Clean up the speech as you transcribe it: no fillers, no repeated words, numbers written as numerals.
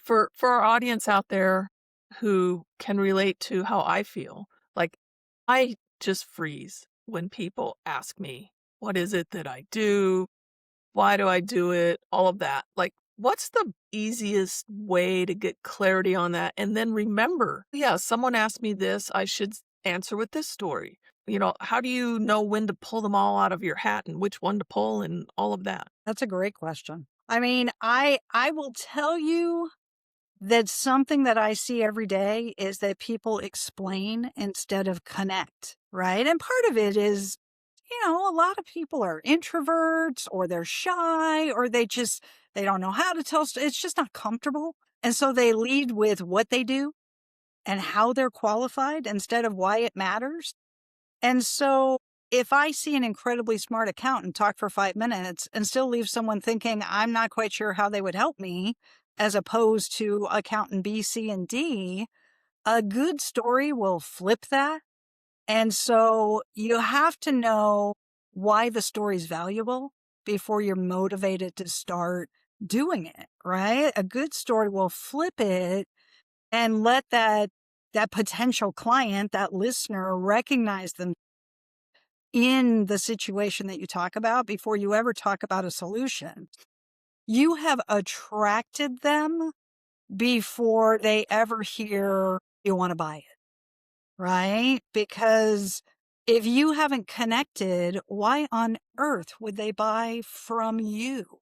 For our audience out there who can relate to how I feel, like, I just freeze when people ask me, "What is it that I do? Why do I do it?" All of that. Like, what's the easiest way to get clarity on that? And then remember, yeah, someone asked me this, I should answer with this story. How do you know when to pull them all out of your hat and which one to pull and all of that? That's a great question. I mean, I will tell you that something that I see every day is that people explain instead of connect, right? And part of it is, a lot of people are introverts or they're shy or they don't know how to tell. It's just not comfortable. And so they lead with what they do and how they're qualified instead of why it matters. And so if I see an incredibly smart accountant talk for 5 minutes and still leave someone thinking I'm not quite sure how they would help me, as opposed to accountant B, C, and D, a good story will flip that. And so you have to know why the story's valuable before you're motivated to start doing it, right? A good story will flip it and let that potential client, that listener recognize them in the situation that you talk about before you ever talk about a solution. You have attracted them before they ever hear you want to buy it, right? Because if you haven't connected, why on earth would they buy from you?